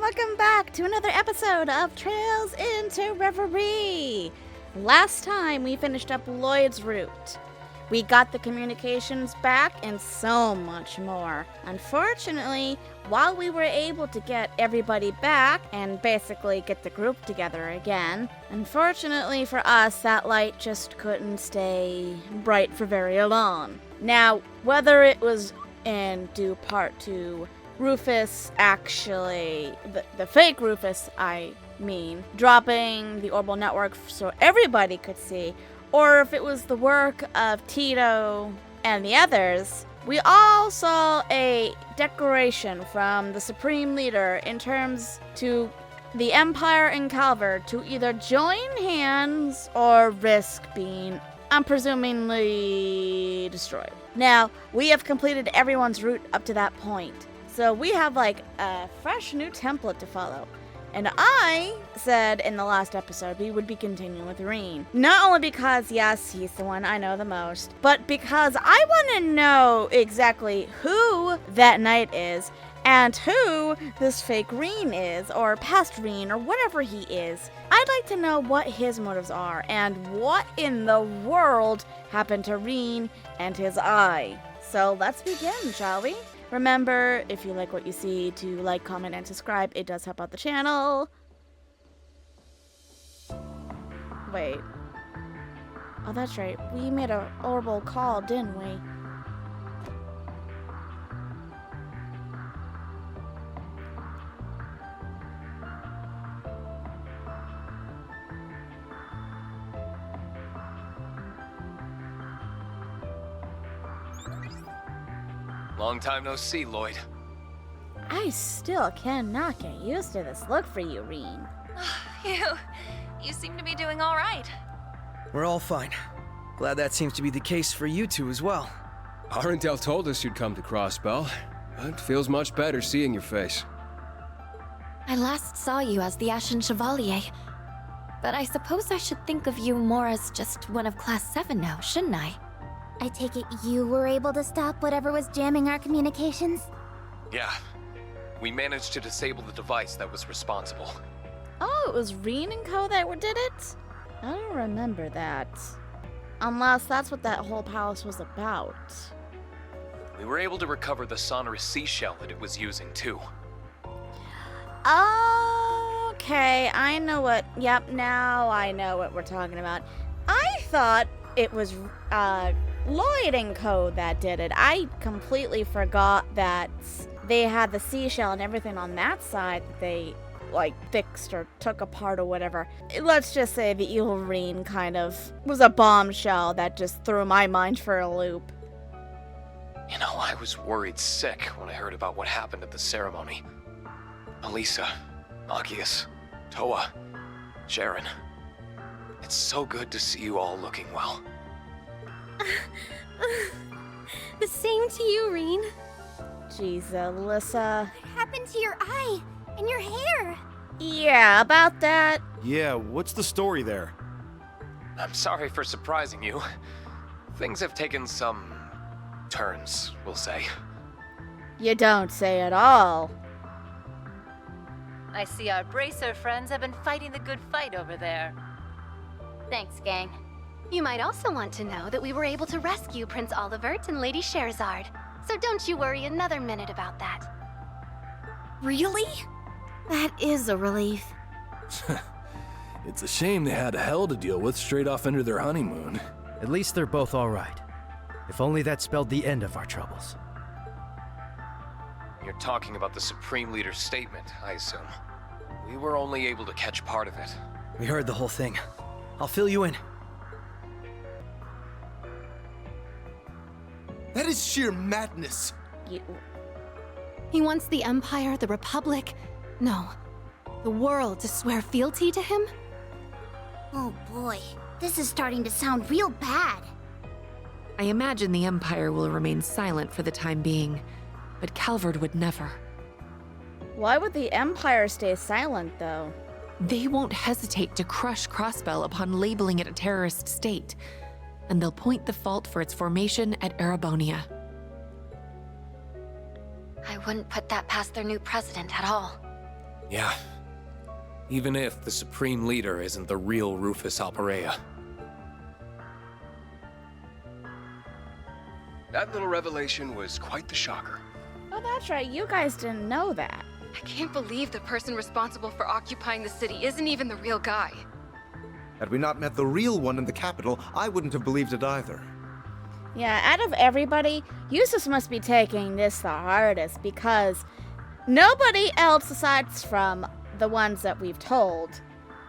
welcome back to another episode of Trails into Reverie. Last time we finished up Llyod's route. We got the communications back and so much more. Unfortunately, while we were able to get everybody back and basically get the group together again, unfortunately for us, that light just couldn't stay bright for very long. Now, whether it was in due part to Rufus actually, the fake Rufus, I mean, dropping the orbital network so everybody could see, or if it was the work of Tito and the others, we all saw a declaration from the Supreme Leader in terms to the Empire and Calvard to either join hands or risk being unpresumingly destroyed. Now, we have completed everyone's route up to that point, so we have like a fresh new template to follow. And I said in the last episode we would be continuing with Rean. Not only because, yes, he's the one I know the most, but because I want to know exactly who that knight is and who this fake Rean is, or past Rean, or whatever he is. I'd like to know what his motives are and what in the world happened to Rean and his eye. So let's begin, shall we? Remember, if you like what you see, to like, comment, and subscribe. It does help out the channel. Wait. Oh, that's right. We made a horrible call, didn't we? Long time no see, Llyod. I still cannot get used to this look for you, Rean. You seem to be doing all right. We're all fine. Glad that seems to be the case for you two as well. Our intel told us you'd come to Crossbell, but it feels much better seeing your face. I last saw you as the Ashen Chevalier, but I suppose I should think of you more as just one of Class 7 now, shouldn't I? I take it you were able to stop whatever was jamming our communications? Yeah. We managed to disable the device that was responsible. Oh, it was Rean and Co. that did it? I don't remember that. Unless that's what that whole palace was about. We were able to recover the sonorous seashell that it was using, too. Okay, I know what... Yep, now I know what we're talking about. I thought it was, Llyod and Co. that did it. I completely forgot that they had the seashell and everything on that side that they, like, fixed or took apart or whatever. Let's just say the evil Rean kind of was a bombshell that just threw my mind for a loop. You know, I was worried sick when I heard about what happened at the ceremony. Elisa, Agius, Toa, Sharon. It's so good to see you all looking well. The same to you, Rean. Jeez, Alyssa. What happened to your eye and your hair? Yeah, about that. Yeah, what's the story there? I'm sorry for surprising you. Things have taken some turns, we'll say. You don't say at all. I see our bracer friends have been fighting the good fight over there. Thanks, gang. You might also want to know that we were able to rescue Prince Olivert and Lady Scheherazade, so don't you worry another minute about that. Really? That is a relief. It's a shame they had hell to deal with straight off into their honeymoon. At least they're both all right. If only that spelled the end of our troubles. You're talking about the Supreme Leader's statement, I assume. We were only able to catch part of it. We heard the whole thing. I'll fill you in. That is sheer madness. He wants the Empire, the Republic, no, the world to swear fealty to him? Oh boy, this is starting to sound real bad. I imagine the Empire will remain silent for the time being, but Calvard would never. Why would the Empire stay silent, though? They won't hesitate to crush Crossbell upon labeling it a terrorist state, and they'll point the fault for its formation at Erebonia. I wouldn't put that past their new president at all. Yeah. Even if the Supreme Leader isn't the real Rufus Alperea. That little revelation was quite the shocker. Oh, that's right. You guys didn't know that. I can't believe the person responsible for occupying the city isn't even the real guy. Had we not met the real one in the capital, I wouldn't have believed it either. Yeah, out of everybody, Eustace must be taking this the hardest because nobody else aside from the ones that we've told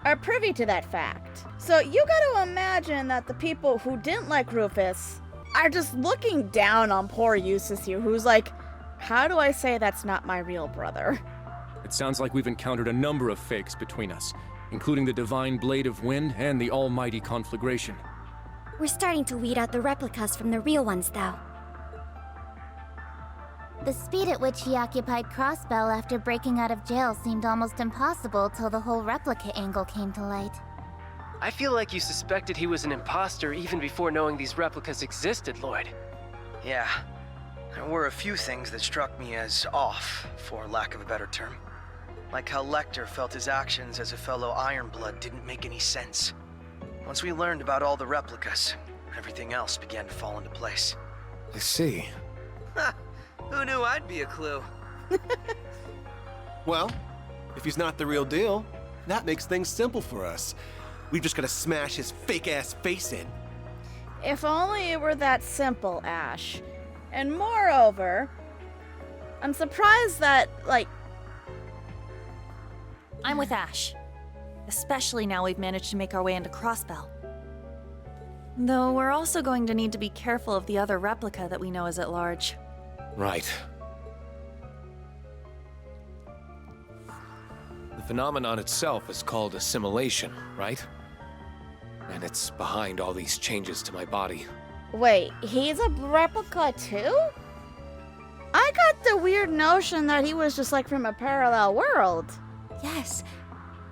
are privy to that fact. So you gotta imagine that the people who didn't like Rufus are just looking down on poor Eustace here, who's like, how do I say that's not my real brother? It sounds like we've encountered a number of fakes between us, including the Divine Blade of Wind and the Almighty Conflagration. We're starting to weed out the replicas from the real ones, though. The speed at which he occupied Crossbell after breaking out of jail seemed almost impossible till the whole replica angle came to light. I feel like you suspected he was an imposter even before knowing these replicas existed, Llyod. Yeah. There were a few things that struck me as off, for lack of a better term. Like how Lecter felt his actions as a fellow Ironblood didn't make any sense. Once we learned about all the replicas, everything else began to fall into place. I see. Ha! Who knew I'd be a clue? Well, if he's not the real deal, that makes things simple for us. We've just gotta smash his fake-ass face in. If only it were that simple, Ash. And moreover, I'm surprised that, I'm with Ash. Especially now we've managed to make our way into Crossbell. Though we're also going to need to be careful of the other replica that we know is at large. Right. The phenomenon itself is called assimilation, right? And it's behind all these changes to my body. Wait, he's a replica too? I got the weird notion that he was just like from a parallel world. Yes.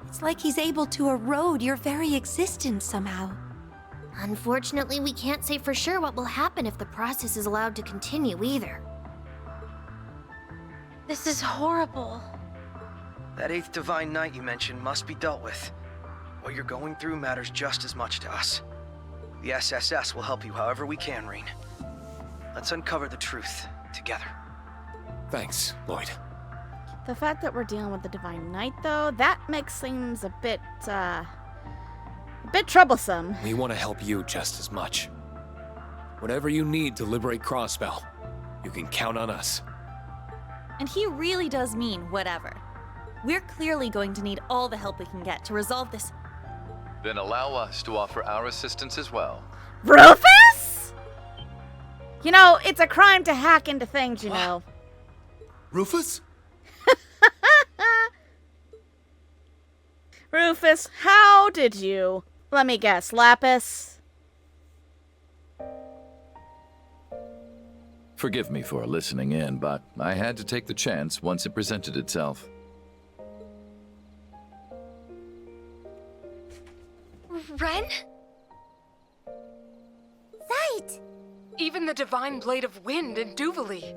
It's like he's able to erode your very existence somehow. Unfortunately, we can't say for sure what will happen if the process is allowed to continue either. This is horrible. That 8th Divine Night you mentioned must be dealt with. What you're going through matters just as much to us. The SSS will help you however we can, Rean. Let's uncover the truth together. Thanks, Llyod. The fact that we're dealing with the Divine Night, though, that makes things a bit troublesome. We want to help you just as much. Whatever you need to liberate Crossbell, you can count on us. And he really does mean whatever. We're clearly going to need all the help we can get to resolve this. Then allow us to offer our assistance as well. Rufus? You know, it's a crime to hack into things, you know. Rufus? Rufus, how did you? Let me guess, Lapis? Forgive me for listening in, but I had to take the chance once it presented itself. Ren? Sight! Even the Divine Blade of Wind and Duvali.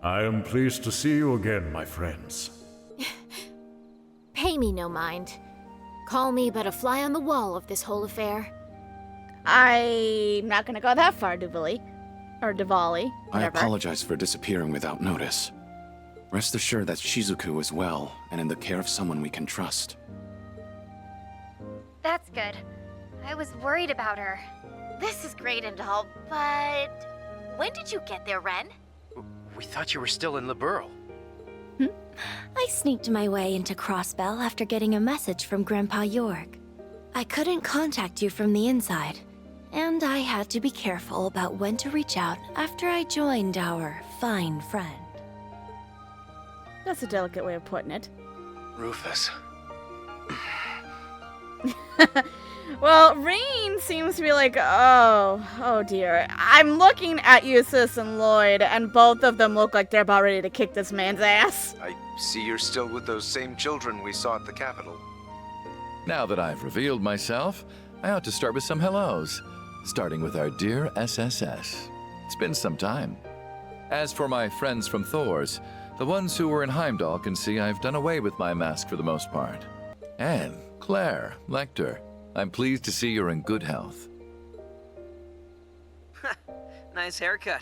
I am pleased to see you again, my friends. Pay me no mind. Call me but a fly on the wall of this whole affair. I'm not gonna go that far, Duvali. Or Diwali, I whatever. apologize for disappearing without notice. Rest assured that Shizuku is well and in the care of someone we can trust. That's good. I was worried about her. This is great and all, but when did you get there, Ren? We thought you were still in Liberate. I sneaked my way into Crossbell after getting a message from Grandpa York. I couldn't contact you from the inside, and I had to be careful about when to reach out after I joined our fine friend. That's a delicate way of putting it. Rufus. Well, Rean seems to be like, oh dear. I'm looking at Eustace and Llyod, and both of them look like they're about ready to kick this man's ass. I see you're still with those same children we saw at the Capitol. Now that I've revealed myself, I ought to start with some hellos, starting with our dear SSS. It's been some time. As for my friends from Thor's, The ones who were in Heimdall can see I've done away with my mask for the most part. And Claire, Lecter, I'm pleased to see you're in good health. Nice haircut.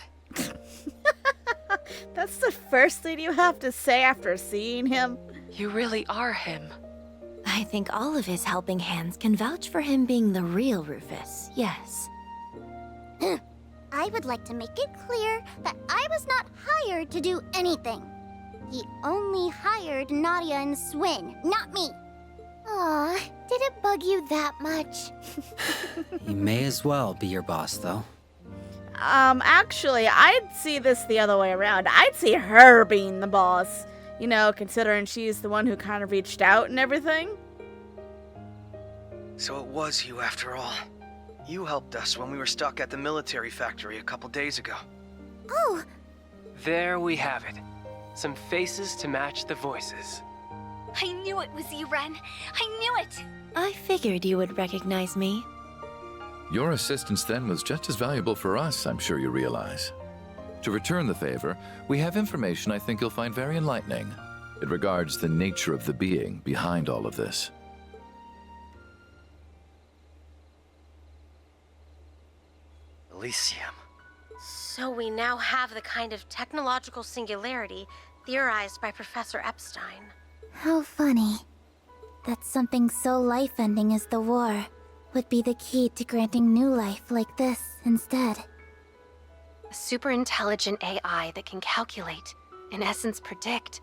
That's the first thing you have to say after seeing him. You really are him. I think all of his helping hands can vouch for him being the real Rufus, yes. I would like to make it clear that I was not hired to do anything. He only hired Nadia and Swin, not me. Aw, did it bug you that much? He may as well be your boss, though. Actually, I'd see this the other way around. I'd see her being the boss. You know, considering she's the one who kind of reached out and everything. So it was you after all. You helped us when we were stuck at the military factory a couple days ago. Oh! There we have it. Some faces to match the voices. I knew it was you, Ren. I knew it! I figured you would recognize me. Your assistance then was just as valuable for us, I'm sure you realize. To return the favor, we have information I think you'll find very enlightening. It regards the nature of the being behind all of this. Elysium. So we now have the kind of technological singularity theorized by Professor Epstein. How funny. That something so life-ending as the war would be the key to granting new life like this instead. A super intelligent AI that can calculate, in essence predict,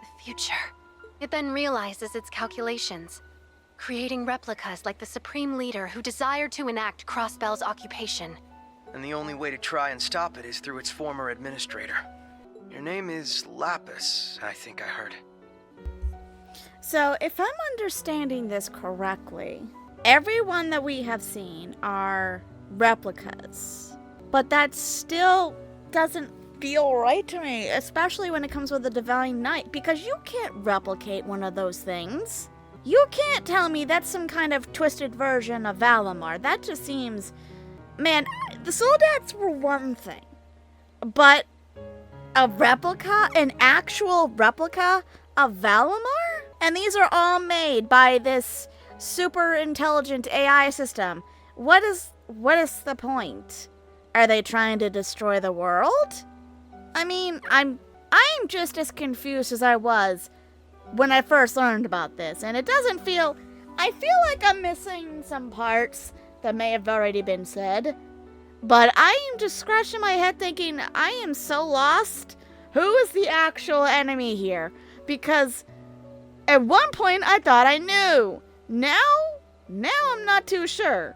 the future. It then realizes its calculations, creating replicas like the Supreme Leader who desired to enact Crossbell's occupation. And the only way to try and stop it is through its former administrator. Your name is Lapis, I think I heard. So, if I'm understanding this correctly, everyone that we have seen are replicas. But that still doesn't feel right to me, especially when it comes with the Divine Knight, because you can't replicate one of those things. You can't tell me that's some kind of twisted version of Valimar. That just seems... Man, the Soldats were one thing, but a replica, an actual replica of Valimar? And these are all made by this super intelligent AI system. What is the point? Are they trying to destroy the world? I mean, I'm just as confused as I was when I first learned about this, and it doesn't feel... I feel like I'm missing some parts that may have already been said, but I am just scratching my head thinking, I am so lost. Who is the actual enemy here? Because at one point I thought I knew. Now I'm not too sure.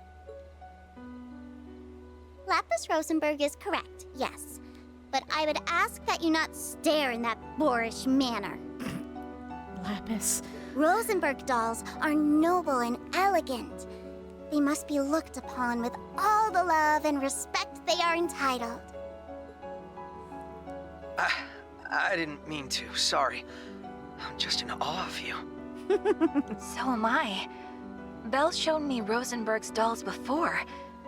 Lapis Rosenberg is correct, yes. But I would ask that you not stare in that boorish manner. Lapis. Rosenberg dolls are noble and elegant. They must be looked upon with all the love and respect they are entitled. I didn't mean to, sorry. I'm just in awe of you. So am I. Belle showed me Rosenberg's dolls before,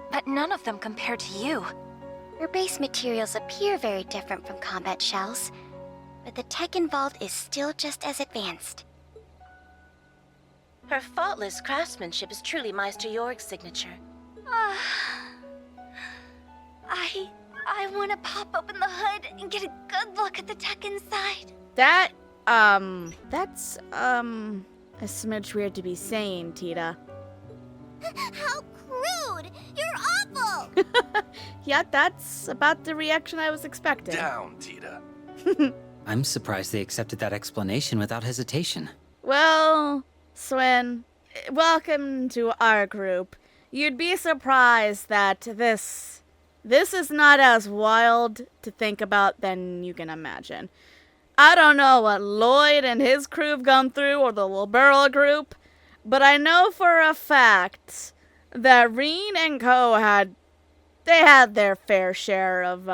but none of them compare to you. Her base materials appear very different from combat shells, but the tech involved is still just as advanced. Her faultless craftsmanship is truly Meister Jorg's signature. I want to pop open the hood and get a good look at the tech inside. That's a smidge weird to be saying, Tita. How crude! You're awful! Yeah, that's about the reaction I was expecting. Down, Tita. I'm surprised they accepted that explanation without hesitation. Well, Swin, welcome to our group. You'd be surprised that this is not as wild to think about than you can imagine. I don't know what Llyod and his crew have gone through, or the LIBERATE group, but I know for a fact that Rean and co. had their fair share of,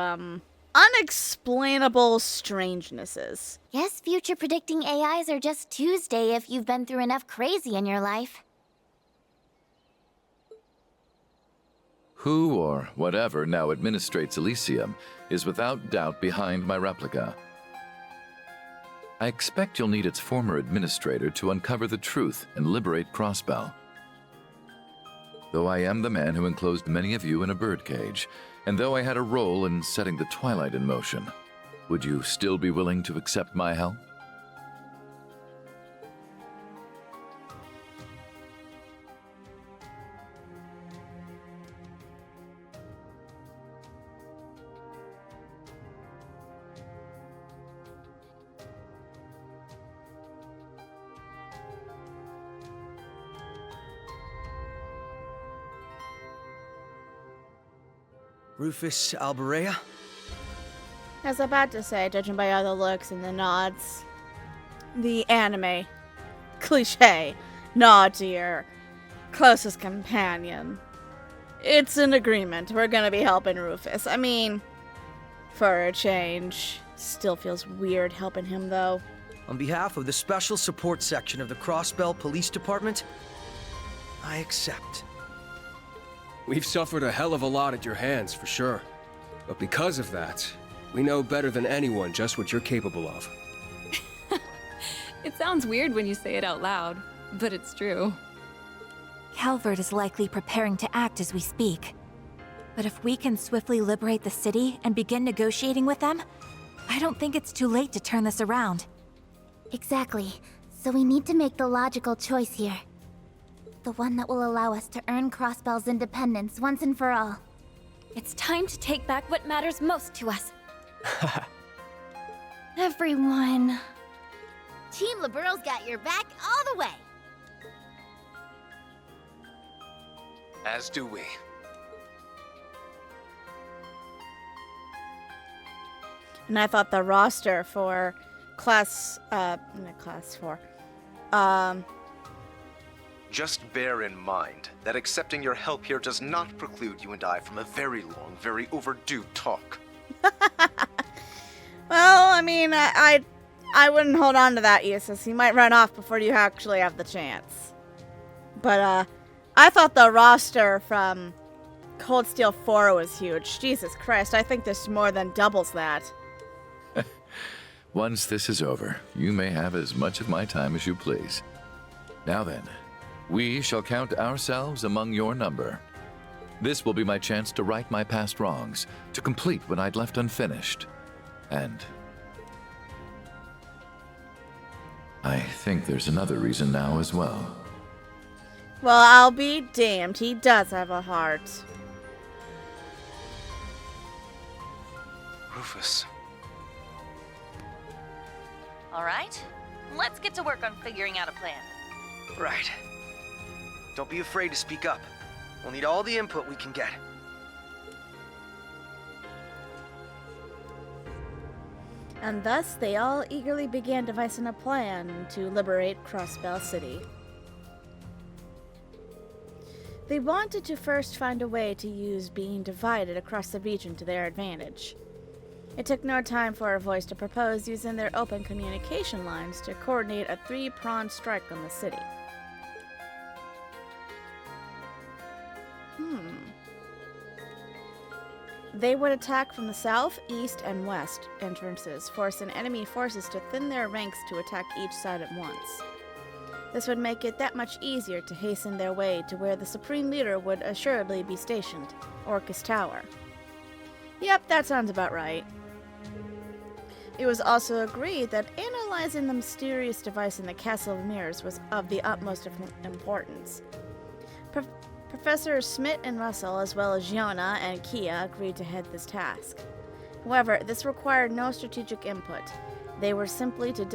unexplainable strangenesses. Guess future predicting AIs are just Tuesday if you've been through enough crazy in your life. Who or whatever now administrates Elysium is without doubt behind my replica. I expect you'll need its former administrator to uncover the truth and liberate Crossbell. Though I am the man who enclosed many of you in a birdcage, and though I had a role in setting the Twilight in motion, would you still be willing to accept my help? Rufus Alberea? I was about to say, judging by all the looks and the nods, the anime cliche nod to your closest companion. It's an agreement. We're gonna be helping Rufus. I mean, for a change. Still feels weird helping him, though. On behalf of the Special Support Section of the Crossbell Police Department, I accept. We've suffered a hell of a lot at your hands, for sure. But because of that, we know better than anyone just what you're capable of. It sounds weird when you say it out loud, but it's true. Calvert is likely preparing to act as we speak. But if we can swiftly liberate the city and begin negotiating with them, I don't think it's too late to turn this around. Exactly. So we need to make the logical choice here. The one that will allow us to earn Crossbell's independence once and for all. It's time to take back what matters most to us. Everyone. Team Libero's got your back all the way. As do we. And I thought the roster for class 4. Just bear in mind that accepting your help here does not preclude you and I from a very long, very overdue talk. Well, I mean, I wouldn't hold on to that, Eustace. He might run off before you actually have the chance. But, I thought the roster from Cold Steel 4 was huge. Jesus Christ, I think this more than doubles that. Once this is over, you may have as much of my time as you please. Now then, we shall count ourselves among your number. This will be my chance to right my past wrongs, to complete what I'd left unfinished. And I think there's another reason now as well. Well, I'll be damned. He does have a heart. Rufus. All right, let's get to work on figuring out a plan. Right. Don't be afraid to speak up. We'll need all the input we can get. And thus, they all eagerly began devising a plan to liberate Crossbell City. They wanted to first find a way to use being divided across the region to their advantage. It took no time for a voice to propose using their open communication lines to coordinate a three-pronged strike on the city. They would attack from the south, east, and west entrances, forcing enemy forces to thin their ranks to attack each side at once. This would make it that much easier to hasten their way to where the Supreme Leader would assuredly be stationed, Orcus Tower. Yep, that sounds about right. It was also agreed that analyzing the mysterious device in the Castle of Mirrors was of the utmost importance. Professors Smith and Russell, as well as Yona and Kia, agreed to head this task. However, this required no strategic input. They were simply to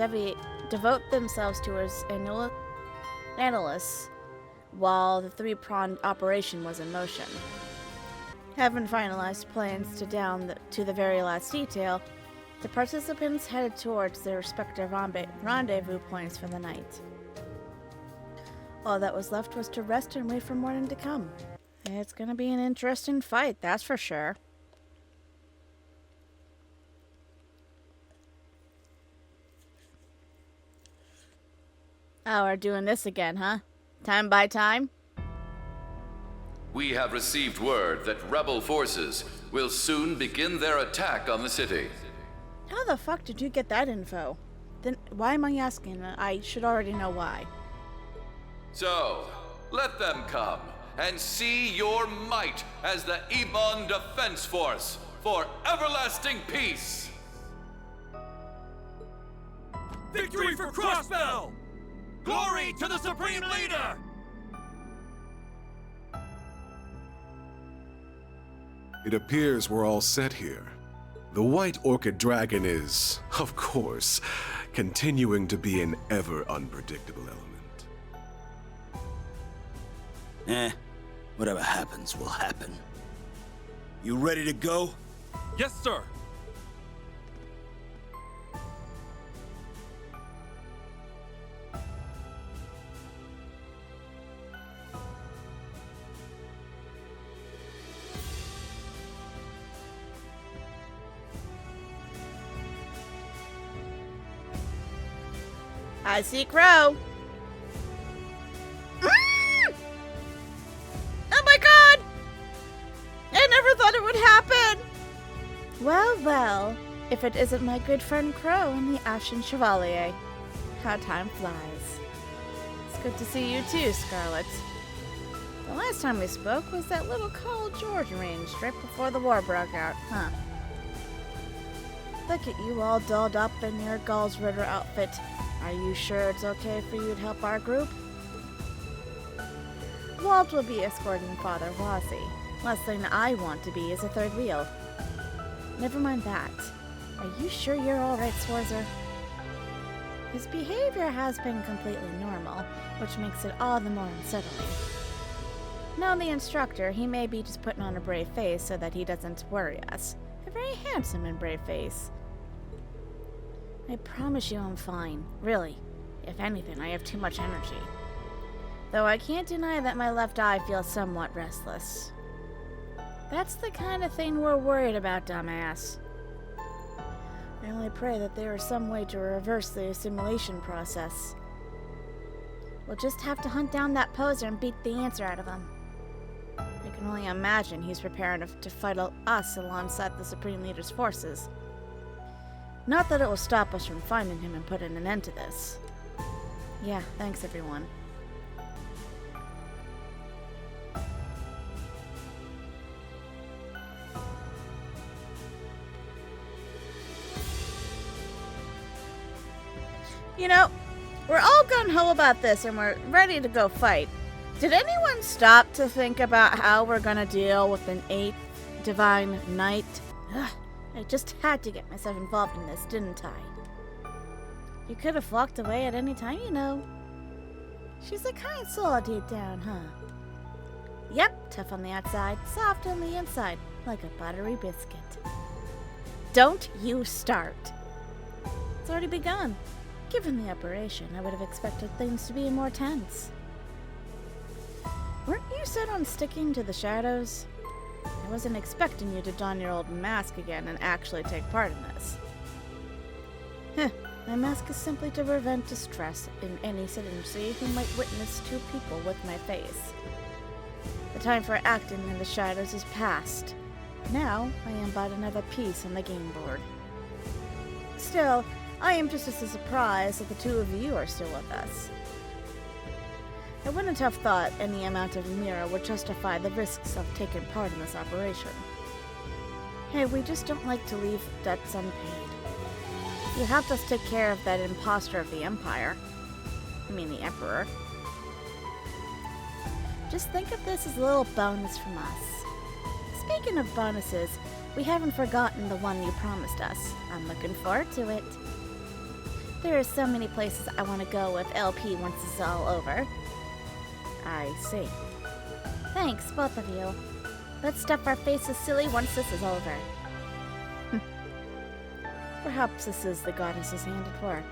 devote themselves to as analysts while the three-pronged operation was in motion. Having finalized plans to the very last detail, the participants headed towards their respective rendezvous points for the night. All that was left was to rest and wait for morning to come. It's gonna be an interesting fight, that's for sure. Oh, we're doing this again, huh? Time by time? We have received word that rebel forces will soon begin their attack on the city. How the fuck did you get that info? Then why am I asking? I should already know why. So, let them come and see your might as the Ebon Defense Force for everlasting peace. Victory for Crossbell! Glory to the Supreme Leader! It appears we're all set here. The White Orchid Dragon is, of course, continuing to be an ever unpredictable element. Whatever happens will happen. You ready to go? Yes, sir. I see Crow. Oh my god! I never thought it would happen! Well, well, if it isn't my good friend Crow and the Ashen Chevalier. How time flies. It's good to see you too, Scarlet. The last time we spoke was that little call George arranged right before the war broke out, huh? Look at you all dolled up in your Gall's Ritter outfit. Are you sure it's okay for you to help our group? Walt will be escorting Father Wazzy. Last thing I want to be is a third wheel. Never mind that. Are you sure you're alright, Sworzer? His behavior has been completely normal, which makes it all the more unsettling. Knowing the instructor, he may be just putting on a brave face so that he doesn't worry us. A very handsome and brave face. I promise you I'm fine. Really. If anything, I have too much energy. Though I can't deny that my left eye feels somewhat restless. That's the kind of thing we're worried about, dumbass. I only pray that there is some way to reverse the assimilation process. We'll just have to hunt down that poser and beat the answer out of him. I can only imagine he's preparing to fight us alongside the Supreme Leader's forces. Not that it will stop us from finding him and putting an end to this. Yeah, thanks everyone. You know, we're all gung-ho about this and we're ready to go fight. Did anyone stop to think about how we're gonna deal with an 8th Divine Knight? Ugh. I just had to get myself involved in this, didn't I? You could have walked away at any time, you know. She's a kind soul deep down, huh? Yep, tough on the outside, soft on the inside, like a buttery biscuit. Don't you start. It's already begun. Given the operation, I would have expected things to be more tense. Weren't you set on sticking to the shadows? I wasn't expecting you to don your old mask again and actually take part in this. Heh, my mask is simply to prevent distress in any citizenry who might witness two people with my face. The time for acting in the shadows is past. Now, I am but another piece on the game board. Still, I am just as surprised that the two of you are still with us. I wouldn't have thought any amount of Mira would justify the risks of taking part in this operation. Hey, we just don't like to leave debts unpaid. You helped us take care of that imposter of the Empire. I mean the Emperor. Just think of this as a little bonus from us. Speaking of bonuses, we haven't forgotten the one you promised us. I'm looking forward to it. There are so many places I want to go with LP once this is all over. I see. Thanks, both of you. Let's stuff our faces silly once this is over. Perhaps this is the goddess's hand at work.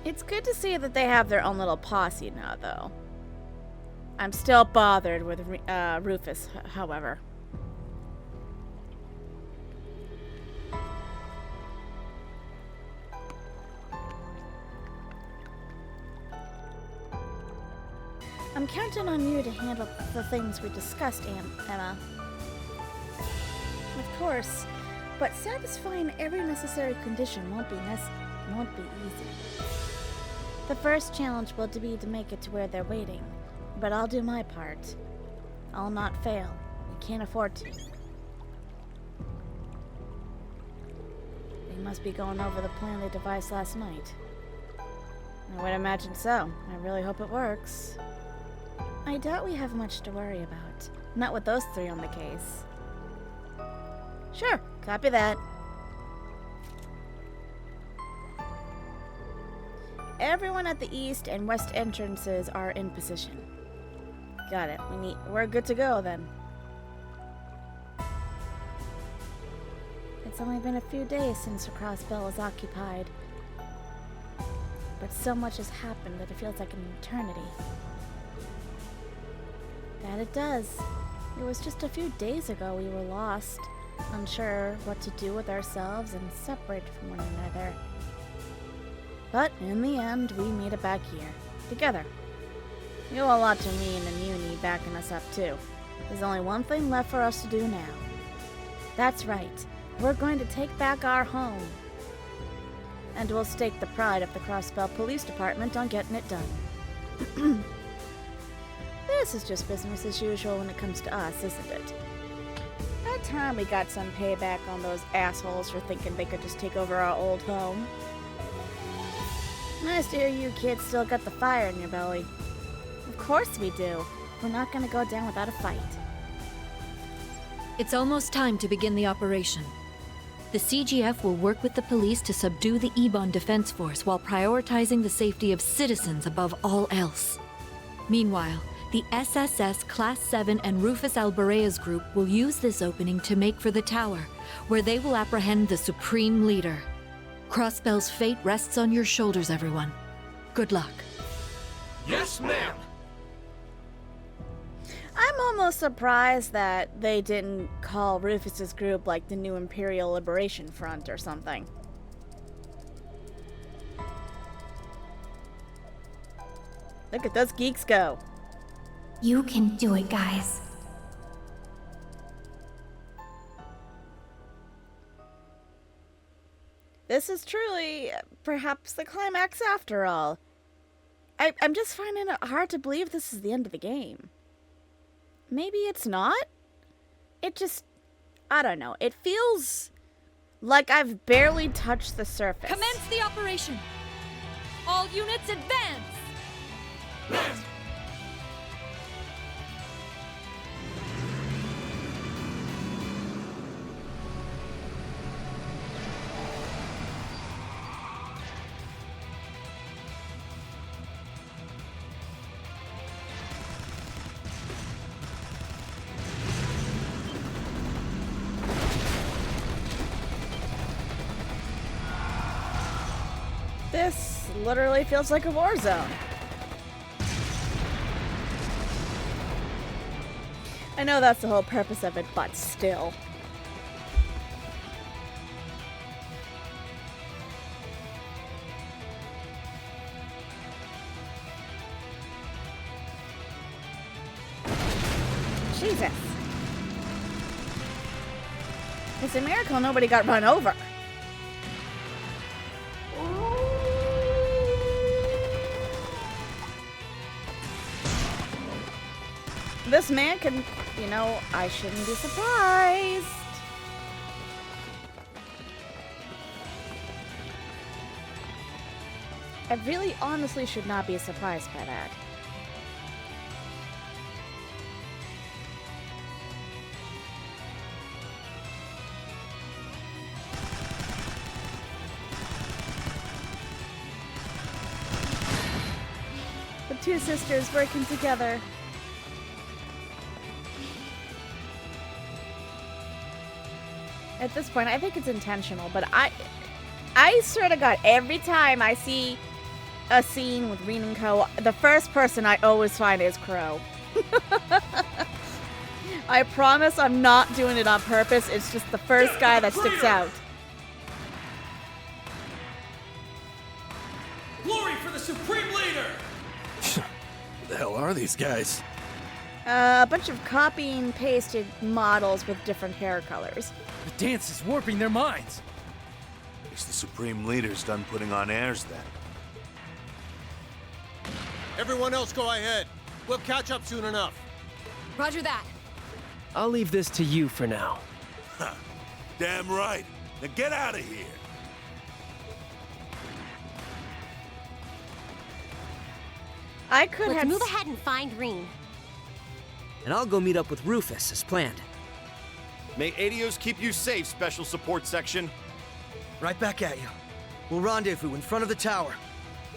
It's good to see that they have their own little posse now, though. I'm still bothered with Rufus, however. I'm counting on you to handle the things we discussed, Emma. Of course, But satisfying every necessary condition won't be easy. The first challenge will be to make it to where they're waiting, but I'll do my part. I'll not fail. We can't afford to. They must be going over the plan they devised last night. I would imagine so. I really hope it works. I doubt we have much to worry about. Not with those three on the case. Sure, copy that. Everyone at the east and west entrances are in position. Got it. We're good to go then. It's only been a few days since Crossbell was occupied, but so much has happened that it feels like an eternity. That it does. It was just a few days ago we were lost, unsure what to do with ourselves and separated from one another. But in the end, we made it back here, together. You owe a lot to Rean and Uni backing us up too. There's only one thing left for us to do now. That's right. We're going to take back our home. And we'll stake the pride of the Crossbell Police Department on getting it done. This is just business as usual when it comes to us, isn't it? About time we got some payback on those assholes for thinking they could just take over our old home. Nice to hear you kids still got the fire in your belly. Of course we do. We're not gonna go down without a fight. It's almost time to begin the operation. The CGF will work with the police to subdue the Ebon Defense Force while prioritizing the safety of citizens above all else. Meanwhile, the SSS Class 7 and Rufus Albarea's group will use this opening to make for the tower, where they will apprehend the Supreme Leader. Crossbell's fate rests on your shoulders, everyone. Good luck. Yes, ma'am! I'm almost surprised that they didn't call Rufus's group like the New Imperial Liberation Front or something. Look at those geeks go. You can do it, guys. This is truly, perhaps, the climax after all. I'm just finding it hard to believe this is the end of the game. Maybe it's not? It just, I don't know. It feels like I've barely touched the surface. Commence the operation! All units advance! This literally feels like a war zone. I know that's the whole purpose of it, but still. Jesus. It's a miracle nobody got run over. This man can, you know, I shouldn't be surprised. I really honestly should not be surprised by that. The two sisters working together. At this point, I think it's intentional, but I swear to God, every time I see a scene with Rean and Co., the first person I always find is Crow. I promise I'm not doing it on purpose, it's just the first guy that sticks out. Glory for the Supreme Leader! Who the hell are these guys? A bunch of copy and pasted models with different hair colors. The dance is warping their minds. Guess the Supreme Leader's done putting on airs then. Everyone else go ahead. We'll catch up soon enough. Roger that. I'll leave this to you for now. Damn right. Now get out of here. I could Let's have move ahead and find Rean. And I'll go meet up with Rufus as planned. May Adios keep you safe, Special Support Section. Right back at you. We'll rendezvous in front of the tower.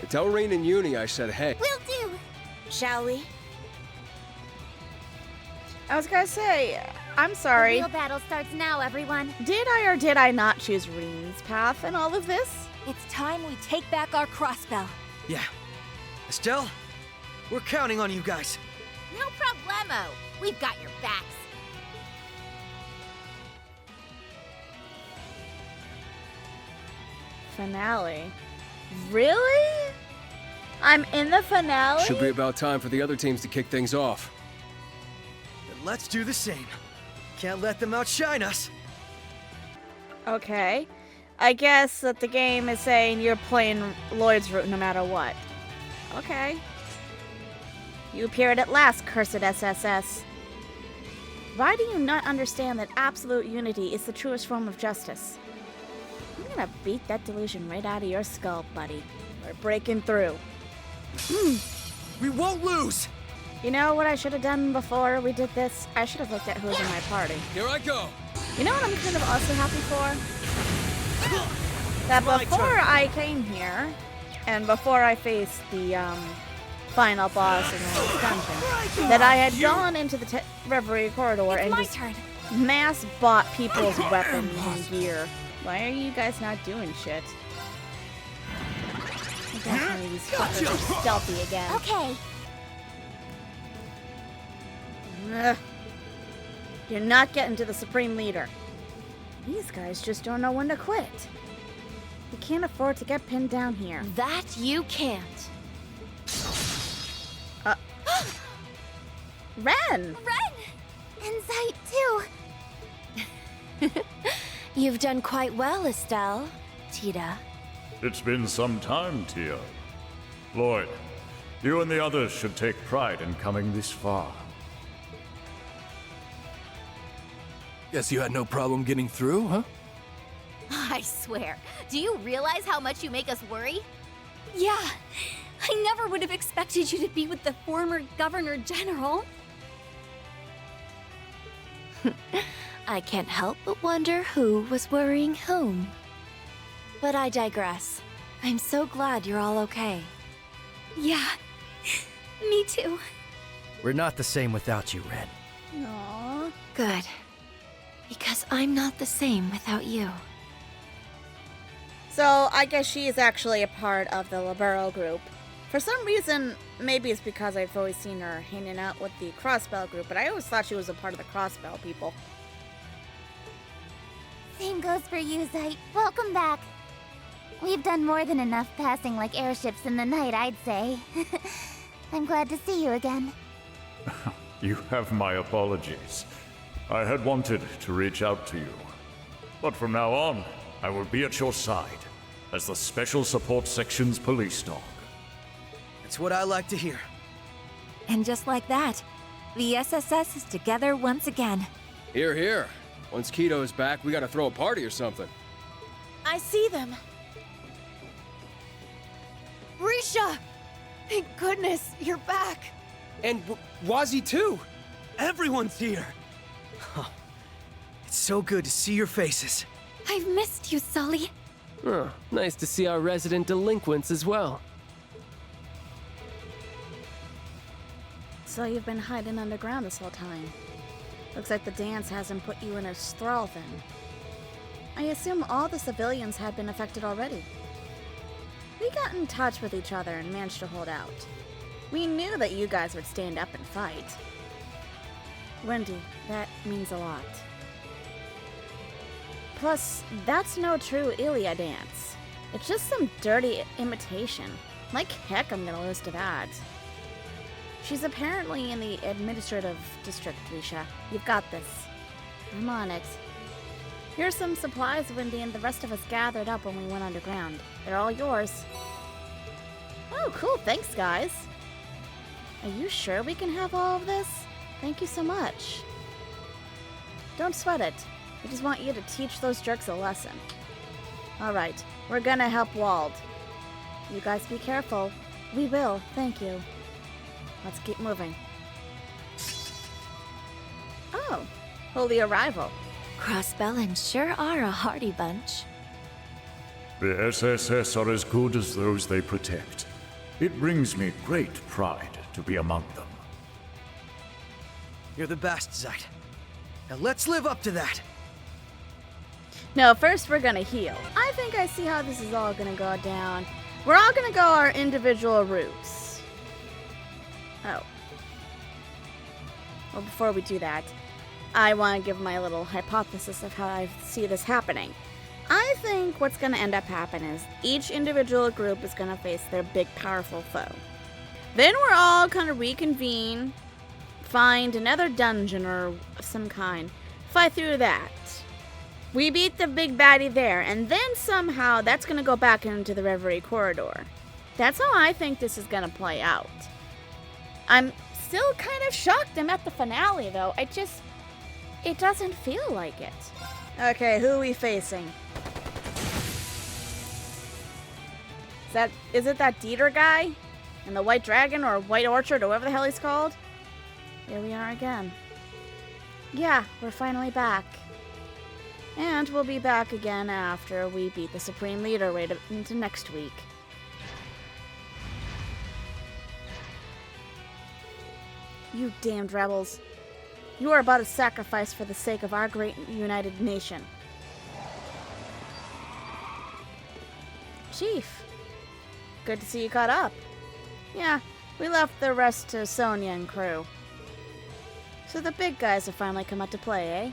Tell Rean and Uni I said hey. Will do. Shall we? I was gonna say, I'm sorry. The real battle starts now, everyone. Did I or did I not choose Rean's path in all of this? It's time we take back our Crossbell. Yeah. Estelle, we're counting on you guys. No problemo. We've got your backs. Finale. Really? I'm in the finale? Should be about time for the other teams to kick things off. Then let's do the same. Can't let them outshine us. Okay. I guess that the game is saying you're playing Llyod's route no matter what. Okay. You appeared at last, cursed SSS. Why do you not understand that absolute unity is the truest form of justice? I'm gonna beat that delusion right out of your skull, buddy. We're breaking through. We won't lose! You know what I should have done before we did this? I should have looked at who's in my party. Here I go. You know what I'm kind of also happy for? That before I came here, and before I faced the final boss in the whole dungeon, that I had gone into the Reverie corridor and just mass bought people's weapons and gear. Why are you guys not doing shit? I guess one of these fuckers are stealthy again. Okay. Ugh. You're not getting to the Supreme Leader. These guys just don't know when to quit. We can't afford to get pinned down here. That you can't. Rean! Insight too. You've done quite well, Estelle. Tita. It's been some time, TIR. Llyod, you and the others should take pride in coming this far. Guess you had no problem getting through, huh? I swear. Do you realize how much you make us worry? Yeah. I never would have expected you to be with the former Governor General. I can't help but wonder who was worrying whom. But I digress. I'm so glad you're all okay. Yeah. Me too. We're not the same without you, Ren. Aww. Good. Because I'm not the same without you. So, I guess she is actually a part of the LIBERATE group. For some reason, maybe it's because I've always seen her hanging out with the Crossbell group, but I always thought she was a part of the Crossbell people. Same goes for you, Zite. Welcome back. We've done more than enough passing like airships in the night, I'd say. I'm glad to see you again. You have my apologies. I had wanted to reach out to you. But from now on, I will be at your side as the Special Support Section's police dog. That's what I like to hear. And just like that, the SSS is together once again. Here, here. Once Keto is back, we gotta throw a party or something. I see them. Risha! Thank goodness, you're back! And Wazzy too! Everyone's here! Oh, it's so good to see your faces. I've missed you, Sully. Oh, nice to see our resident delinquents as well. So you've been hiding underground this whole time. Looks like the dance hasn't put you in a thrall then. I assume all the civilians had been affected already. We got in touch with each other and managed to hold out. We knew that you guys would stand up and fight. Wendy, that means a lot. Plus, that's no true Llyod dance. It's just some dirty imitation. Like heck I'm gonna lose to that. She's apparently in the administrative district, Risha. You've got this. I'm on it. Here's some supplies Wendy and the rest of us gathered up when we went underground. They're all yours. Oh, cool. Thanks, guys. Are you sure we can have all of this? Thank you so much. Don't sweat it. I just want you to teach those jerks a lesson. Alright, we're gonna help Wald. You guys be careful. We will, thank you. Let's keep moving. Oh, holy arrival. Crossbellans sure are a hardy bunch. The SSS are as good as those they protect. It brings me great pride to be among them. You're the best, Zeit. Now let's live up to that. No, first we're gonna heal. I think I see how this is all gonna go down. We're all gonna go our individual routes. Oh. Well, before we do that, I want to give my little hypothesis of how I see this happening. I think what's going to end up happening is each individual group is going to face their big, powerful foe. Then we're all going to reconvene, find another dungeon or some kind, fight through that. We beat the big baddie there, and then somehow that's going to go back into the Reverie corridor. That's how I think this is going to play out. I'm still kind of shocked I'm at the finale, though. It doesn't feel like it. Okay, who are we facing? Is it that Dieter guy? And the White Dragon or White Orchard or whatever the hell he's called? Here we are again. Yeah, we're finally back. And we'll be back again after we beat the Supreme Leader right into next week. You damned rebels. You are but a sacrifice for the sake of our great united nation. Chief, good to see you caught up. Yeah, we left the rest to Sonia and crew. So the big guys have finally come out to play, eh?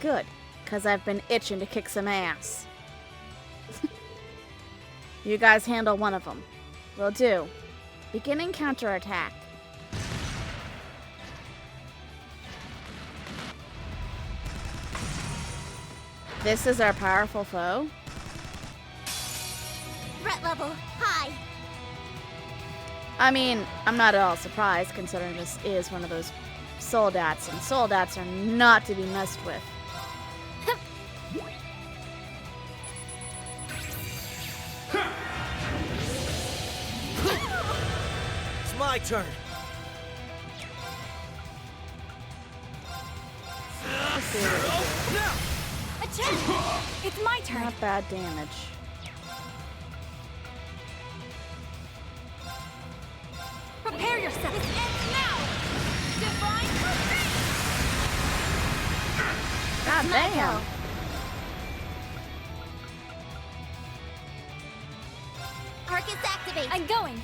Good, because I've been itching to kick some ass. You guys handle one of them. Will do. Beginning counterattack. This is our powerful foe? Threat level, high. I mean, I'm not at all surprised considering this is one of those soldats, and soldats are not to be messed with. It's my turn. It's my turn. Not bad damage. Prepare yourself. This ends now. Divine retreat. God damn. Arcus activate. I'm going.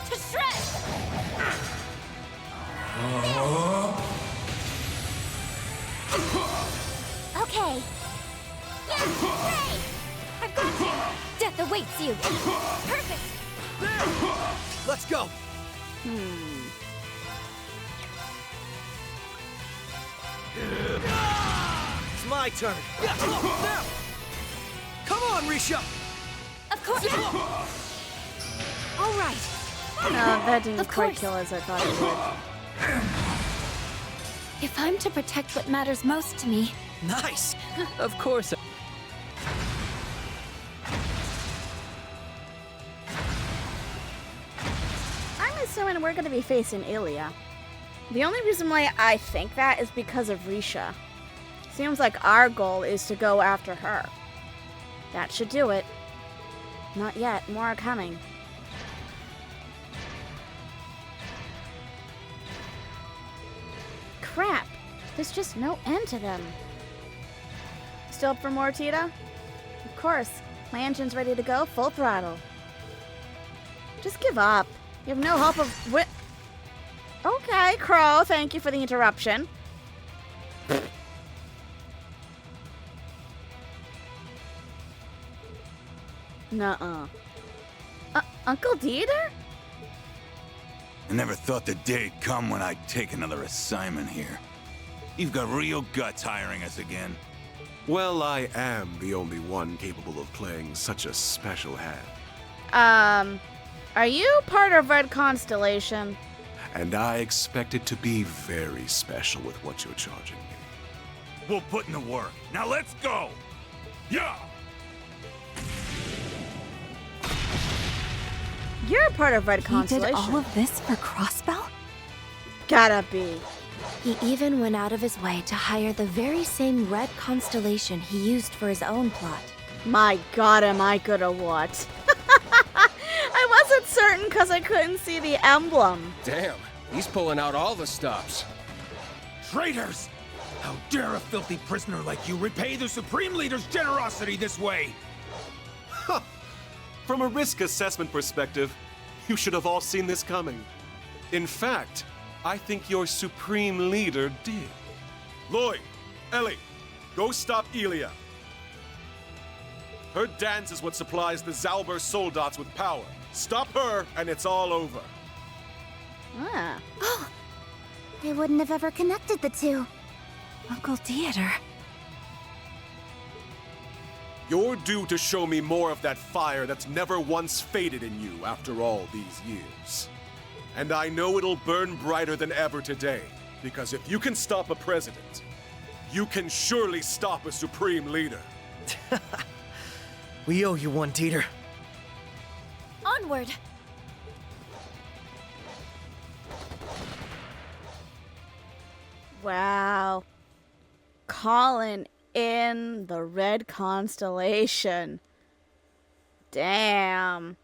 To shred. Okay. Yes, Ray! I've got you. Death awaits you. Perfect. There. Let's go. It's my turn. Now. Come on, Risha. Of course. All right. No, that didn't quite kill as I thought it would. If I'm to protect what matters most to me... Nice! Of course. I'm assuming we're going to be facing Ilya. The only reason why I think that is because of Risha. Seems like our goal is to go after her. That should do it. Not yet. More are coming. Crap! There's just no end to them. Still up for more, Tita? Of course. My engine's ready to go, full throttle. Just give up. You have no hope of Okay, Crow, thank you for the interruption. Nuh-uh. Uncle Dieter? I never thought the day'd come when I'd take another assignment here. You've got real guts hiring us again. Well, I am the only one capable of playing such a special hand. Are you part of Red Constellation? And I expect it to be very special with what you're charging me. We'll put in the work. Now let's go! Yeah! You're a part of Red Constellation. He did all of this for Crossbell? Gotta be. He even went out of his way to hire the very same Red Constellation he used for his own plot. My god, am I good at what? I wasn't certain because I couldn't see the emblem. Damn, he's pulling out all the stops. Traitors! How dare a filthy prisoner like you repay the Supreme Leader's generosity this way? From a risk assessment perspective, you should have all seen this coming. In fact, I think your Supreme Leader did. Llyod, Ellie, go stop Elia. Her dance is what supplies the Zalber Soldats with power. Stop her, and it's all over. Ah. Oh, I wouldn't have ever connected the two. Uncle Dieter. You're due to show me more of that fire that's never once faded in you after all these years. And I know it'll burn brighter than ever today, because if you can stop a president, you can surely stop a Supreme Leader. We owe you one, Dieter. Onward! Wow. Calling in the Red Constellation. Damn.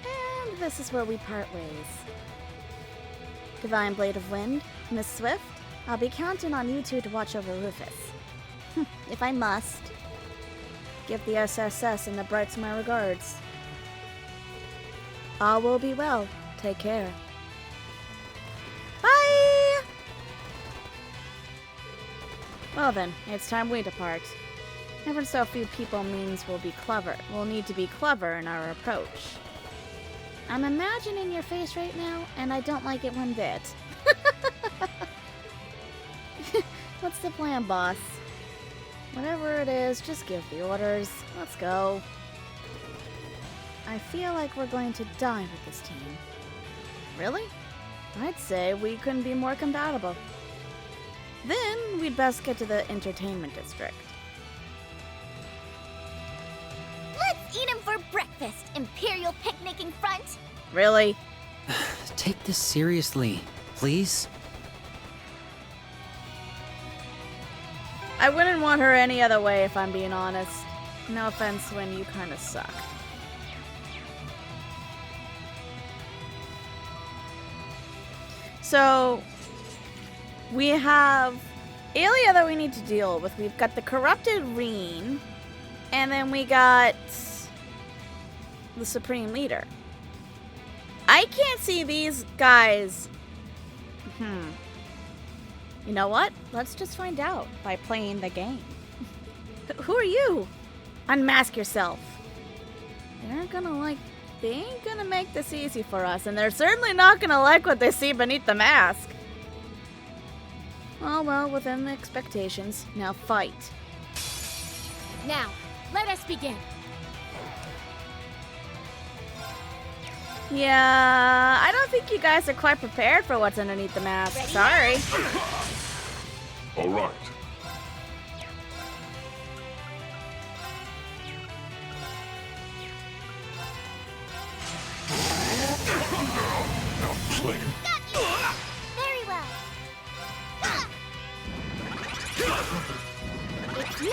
And this is where we part ways. Divine Blade of Wind, Miss Swift, I'll be counting on you two to watch over Rufus. If I must. Give the SSS and the Brights my regards. All will be well. Take care. Bye! Well then, it's time we depart. Ever so few people means we'll need to be clever in our approach. I'm imagining your face right now, and I don't like it one bit. What's the plan, boss? Whatever it is, just give the orders. Let's go. I feel like we're going to die with this team. Really? I'd say we couldn't be more compatible. Then we'd best get to the entertainment district. Let's eat him for breakfast, Imperial Picnicking Front! Really? Take this seriously, please. I wouldn't want her any other way if I'm being honest. No offense when you kind of suck. So, we have Elia that we need to deal with. We've got the corrupted Rean, and then we got the Supreme Leader. I can't see these guys. You know what? Let's just find out by playing the game. Who are you? Unmask yourself. They ain't gonna make this easy for us, and they're certainly not gonna like what they see beneath the mask. Oh well, within the expectations. Now fight. Now, let us begin. Yeah, I don't think you guys are quite prepared for what's underneath the mask. Sorry. All right. Very well. It's me!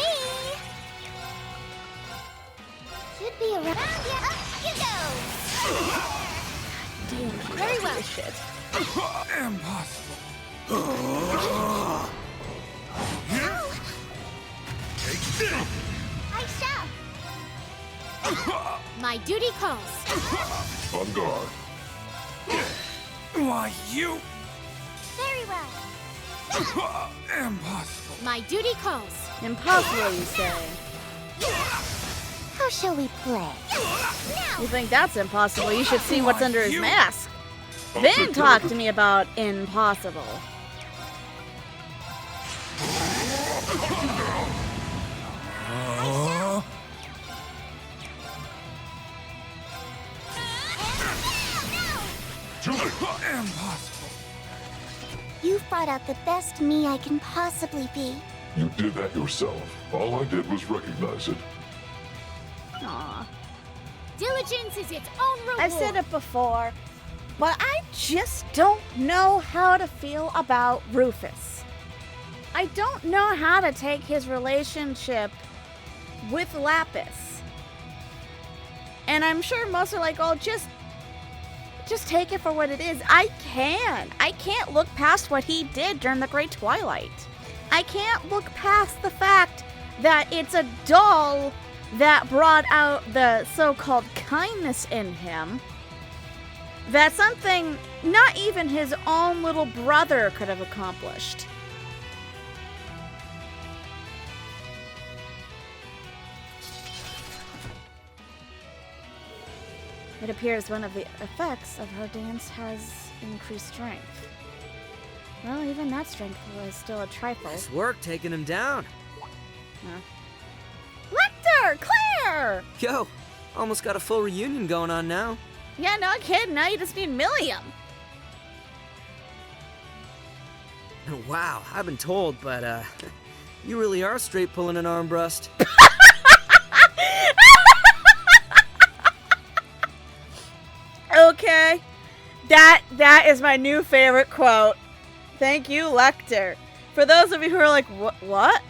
Should be around here. Up you go! Damn, very well. Shit. Impossible. I shall. My duty calls. On guard. Why, you... Very well. Impossible. My duty calls. Impossible, you say? How shall we play? You think that's impossible? You should see what's under his You- mask. Then talk to me about impossible. Impossible. You brought out the best me I can possibly be. You did that yourself. All I did was recognize it. Aw. Diligence is its own reward. I've said it before, but I just don't know how to feel about Rufus. I don't know how to take his relationship with Lapis. And I'm sure most are like, oh, just take it for what it is. I can't look past what he did during the Great Twilight. I can't look past the fact that it's a doll that brought out the so-called kindness in him. That's something not even his own little brother could have accomplished. It appears one of the effects of her dance has increased strength. Well, even that strength was still a trifle. Nice work taking him down. Lecter! Claire! Yo, almost got a full reunion going on now. Yeah, no kidding. Now you just need Millium. Wow, I've been told, but you really are straight pulling an arm thrust. Okay. That is my new favorite quote. Thank you, Lecter. For those of you who are like, what?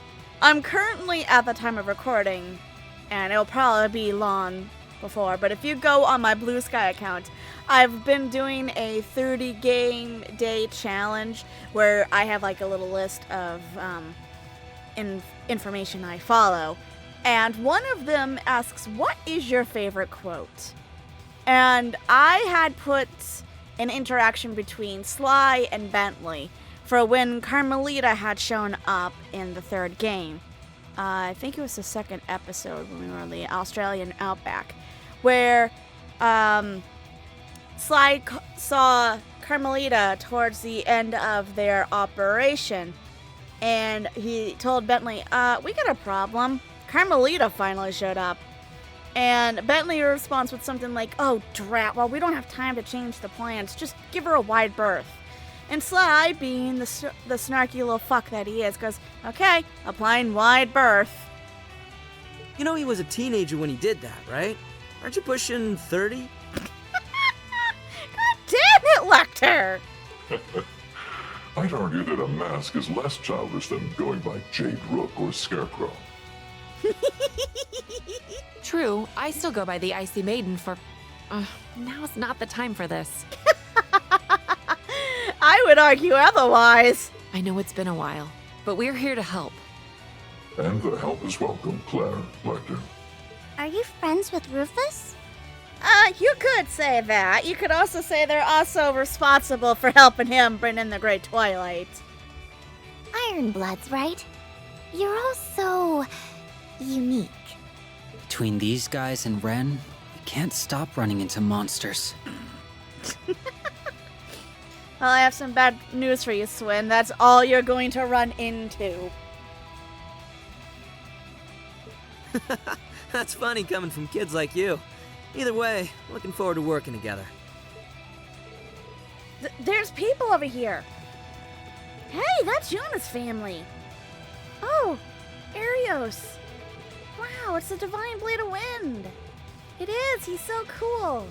I'm currently, at the time of recording, and it'll probably be long before, but if you go on my Blue Sky account, I've been doing a 30 game day challenge where I have like a little list of information I follow. And one of them asks, what is your favorite quote? And I had put an interaction between Sly and Bentley for when Carmelita had shown up in the third game. I think it was the second episode when we were in the Australian outback, where Sly saw Carmelita towards the end of their operation, and he told Bentley, we got a problem. Carmelita finally showed up. And Bentley responds with something like, oh, drat, well, we don't have time to change the plans. Just give her a wide berth. And Sly, being the snarky little fuck that he is, goes, okay, applying wide berth. You know he was a teenager when he did that, right? Aren't you pushing 30? God damn it, Lecter! I'd argue that a mask is less childish than going by Jade Rook or Scarecrow. True, I still go by the Icy Maiden for... now's not the time for this. I would argue otherwise. I know it's been a while, but we're here to help. And the help is welcome, Claire, Lecter. Are you friends with Rufus? You could say that. You could also say they're also responsible for helping him bring in the Great Twilight. Ironbloods, right? You're all so... unique. Between these guys and Ren, we can't stop running into monsters. Well, I have some bad news for you, Swin. That's all you're going to run into. That's funny coming from kids like you. Either way, looking forward to working together. There's people over here. Hey, that's Yuna's family. Oh, Arios. Wow, it's the Divine Blade of Wind. It is, he's so cool.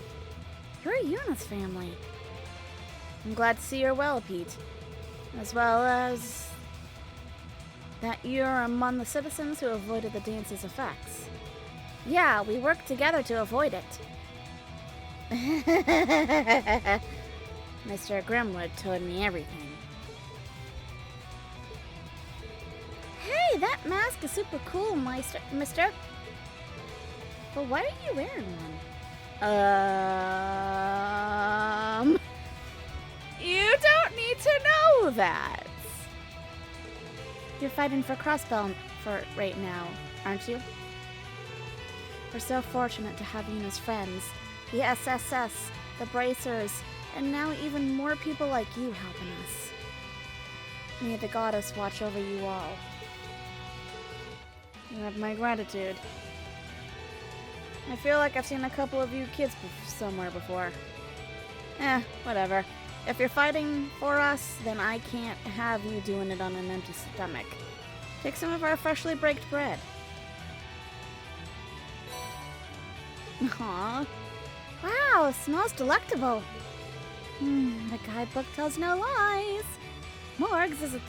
You're Yuna's family. I'm glad to see you're well, Pete. As well as that you're among the citizens who avoided the dance's effects. Yeah, we worked together to avoid it. Mr. Grimwood told me everything. Hey, that mask is super cool, mister. But why are you wearing one? You don't need to know that. You're fighting for Crossbell for right now, aren't you? We're so fortunate to have you as friends. The SSS, the Bracers, and now even more people like you helping us. May the goddess watch over you all. You have my gratitude. I feel like I've seen a couple of you kids somewhere before. Whatever. If you're fighting for us, then I can't have you doing it on an empty stomach. Take some of our freshly baked bread. Aww. Wow, smells delectable. The guidebook tells no lies. Morgs is a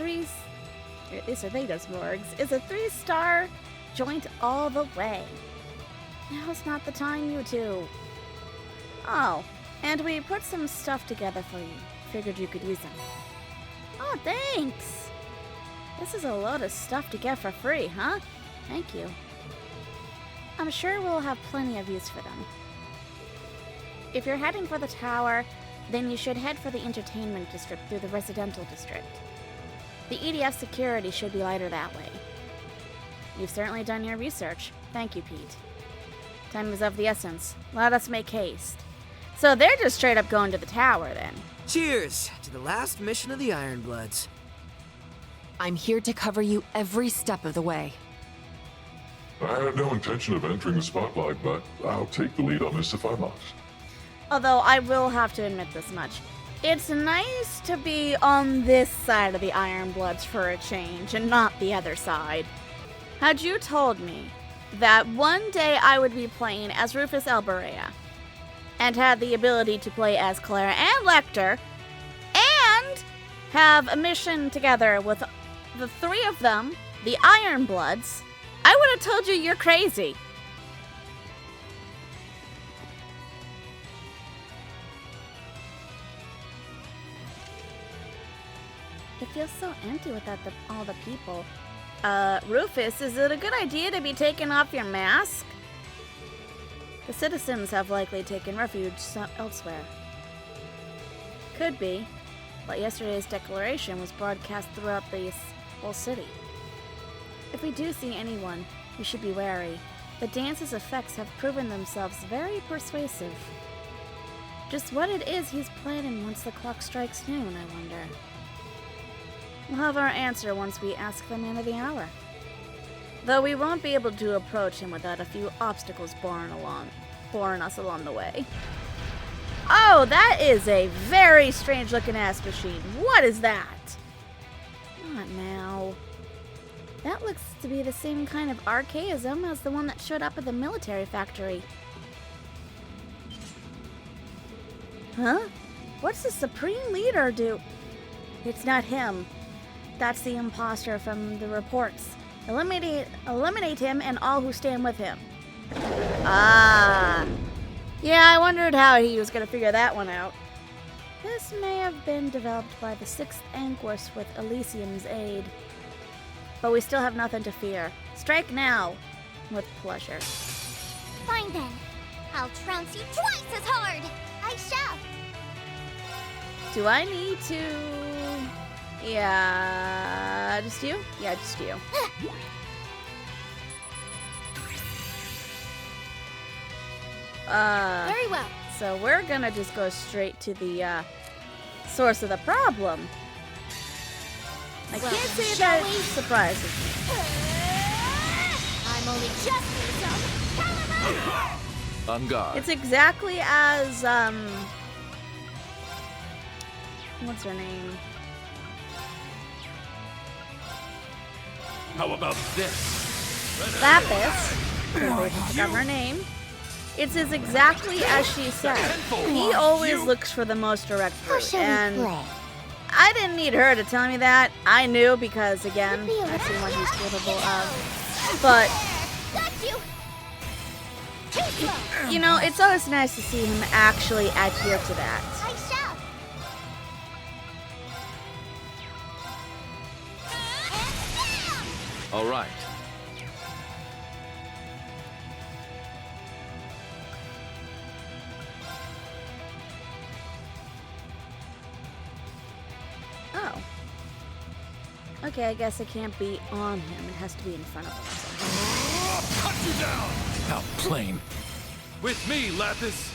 three-star joint all the way. Now's not the time, you two. Oh, and we put some stuff together for you. Figured you could use them. Oh, thanks. This is a lot of stuff to get for free, huh? Thank you. I'm sure we'll have plenty of use for them. If you're heading for the tower, then you should head for the entertainment district through the residential district. The EDF security should be lighter that way. You've certainly done your research. Thank you, Pete. Time is of the essence. Let us make haste. So they're just straight up going to the tower, then. Cheers to the last mission of the Ironbloods. I'm here to cover you every step of the way. I had no intention of entering the spotlight, but I'll take the lead on this if I must. Although I will have to admit this much. It's nice to be on this side of the Ironbloods for a change and not the other side. Had you told me that one day I would be playing as Rufus LIBERATE and had the ability to play as Clara and Lecter and have a mission together with the three of them, the Ironbloods, I would have told you you're crazy. It feels so empty without all the people. Rufus, is it a good idea to be taking off your mask? The citizens have likely taken refuge elsewhere. Could be, but yesterday's declaration was broadcast throughout the whole city. If we do see anyone, we should be wary. The dance's effects have proven themselves very persuasive. Just what it is he's planning once the clock strikes noon, I wonder. We'll have our answer once we ask the man of the hour. Though we won't be able to approach him without a few obstacles boring us along the way. Oh, that is a very strange looking ass machine. What is that? Not now. That looks to be the same kind of archaism as the one that showed up at the military factory. Huh? What's the Supreme Leader do? It's not him. That's the imposter from the reports. Eliminate him and all who stand with him. Ah. Yeah, I wondered how he was going to figure that one out. This may have been developed by the 6th Anguis with Elysium's aid. But we still have nothing to fear. Strike now. With pleasure. Fine then. I'll trounce you twice as hard. I shall. Do I need to... Yeah, just you? Yeah, just you. Very well. So we're gonna just go straight to the source of the problem. I can't say that it surprises me. I'm only just some caliber. On guard. It's exactly as what's her name? How about this? Lapis. I forgot her name. It's as exactly as she said. He always looks for the most direct route, and I didn't need her to tell me that. I knew because, again, I've seen what he's capable of. But you know, it's always nice to see him actually adhere to that. All right. Okay, I guess it can't be on him. It has to be in front of him. Cut you down! How plain. With me, Lapis!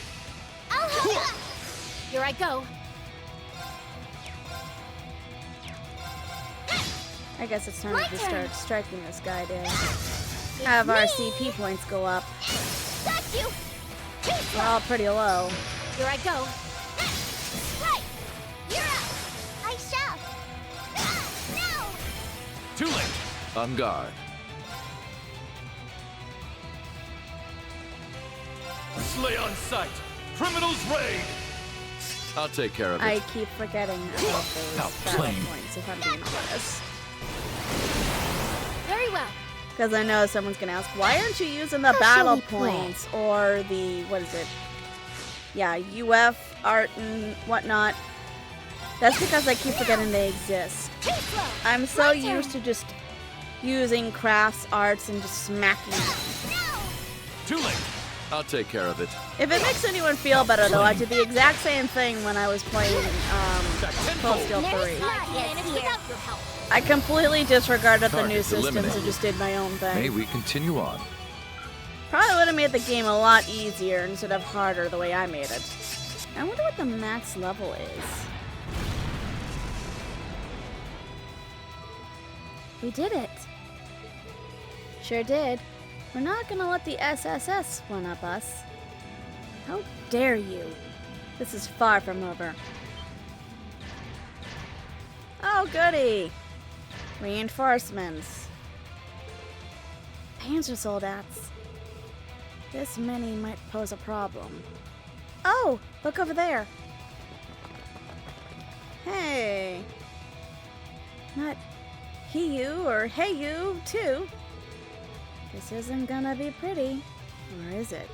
Here I go. I guess it's time to just start striking this guy down. Have our CP points go up. Got you! We're all pretty low. Here I go. Right! You're up! I shall! No! Too late! On guard. Slay on sight! Criminals raid! I'll take care of it. I keep forgetting about those How battle plain. points, if I'm being honest. Very well. Because I know someone's gonna ask, why aren't you using the battle points or the, what is it? Yeah, UF, art, and whatnot. That's because I keep forgetting they exist. I'm so used to just using crafts, arts, and just smacking them. Too late! I'll take care of it. If it makes anyone feel better, though, I did the exact same thing when I was playing Cold Steel 3. I completely disregarded the new Target systems and eliminated. just did my own thing. May we continue on? Probably would have made the game a lot easier instead of harder the way I made it. I wonder what the max level is. We did it. Sure did. We're not gonna let the SSS one-up us. How dare you? This is far from over. Oh, goody! Reinforcements. Panzer soldats. This many might pose a problem. Oh, look over there. Hey. Not he you or hey you too. This isn't gonna be pretty, or is it?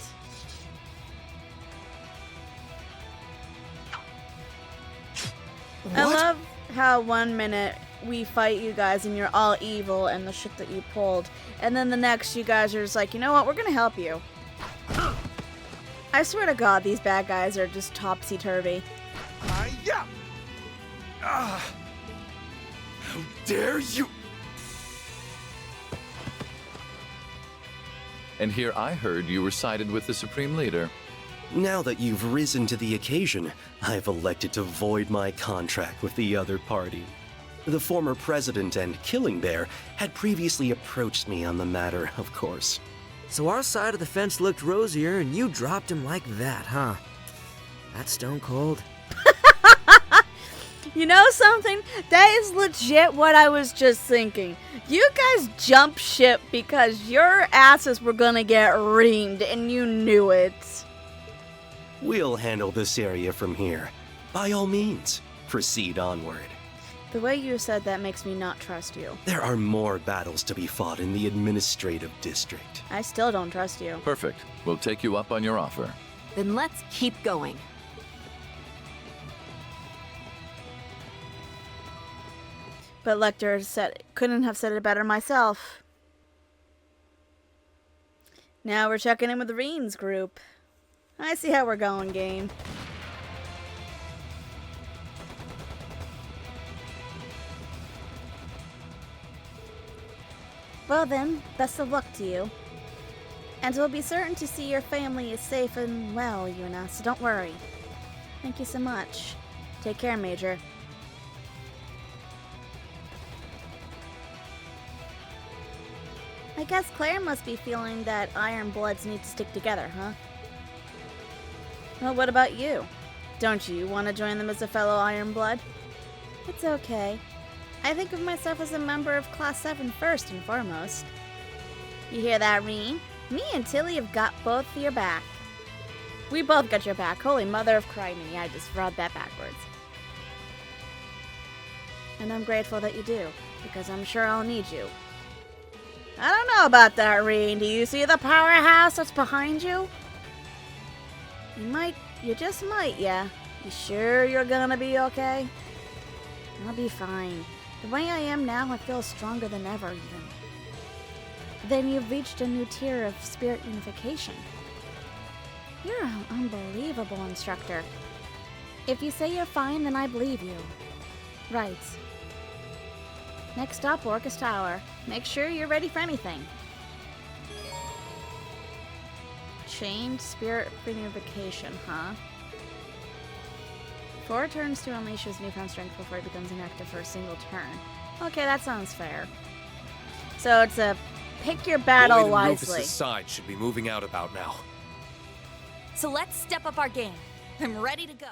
I love how 1 minute we fight you guys and you're all evil and the shit that you pulled, and then the next you guys are just like, you know what, we're gonna help you. I swear to God, these bad guys are just topsy-turvy. How dare you! And here I heard you were sided with the Supreme Leader. Now that you've risen to the occasion, I've elected to void my contract with the other party. The former president and Killing Bear had previously approached me on the matter, of course. So our side of the fence looked rosier, and you dropped him like that, huh? That's stone cold. You know something? That is legit what I was just thinking. You guys jumped ship because your asses were gonna get reamed and you knew it. We'll handle this area from here. By all means, proceed onward. The way you said that makes me not trust you. There are more battles to be fought in the administrative district. I still don't trust you. Perfect. We'll take you up on your offer. Then let's keep going. But Lecter couldn't have said it better myself. Now we're checking in with Rean's group. I see how we're going, game. Well then, best of luck to you. And we'll be certain to see your family is safe and well, Yuna, so don't worry. Thank you so much. Take care, Major. I guess Claire must be feeling that Iron Bloods need to stick together, huh? Well, what about you? Don't you want to join them as a fellow Iron Blood? It's okay. I think of myself as a member of Class 7 first and foremost. You hear that, Rean? Me and Tilly have got both your back. We both got your back. Holy mother of criminy, I just read that backwards. And I'm grateful that you do, because I'm sure I'll need you. I don't know about that, Rean. Do you see the powerhouse that's behind you? You just might, yeah. You sure you're gonna be okay? I'll be fine. The way I am now, I feel stronger than ever, even. Then you've reached a new tier of spirit unification. You're an unbelievable instructor. If you say you're fine, then I believe you. Right. Next up, Orcus Tower. Make sure you're ready for anything. Chained Spirit Reunification, huh? 4 turns to unleash his newfound strength before it becomes inactive for a single turn. Okay, that sounds fair. So it's a pick your battle Llyod and wisely. Rufus's side should be moving out about now. So let's step up our game. I'm ready to go.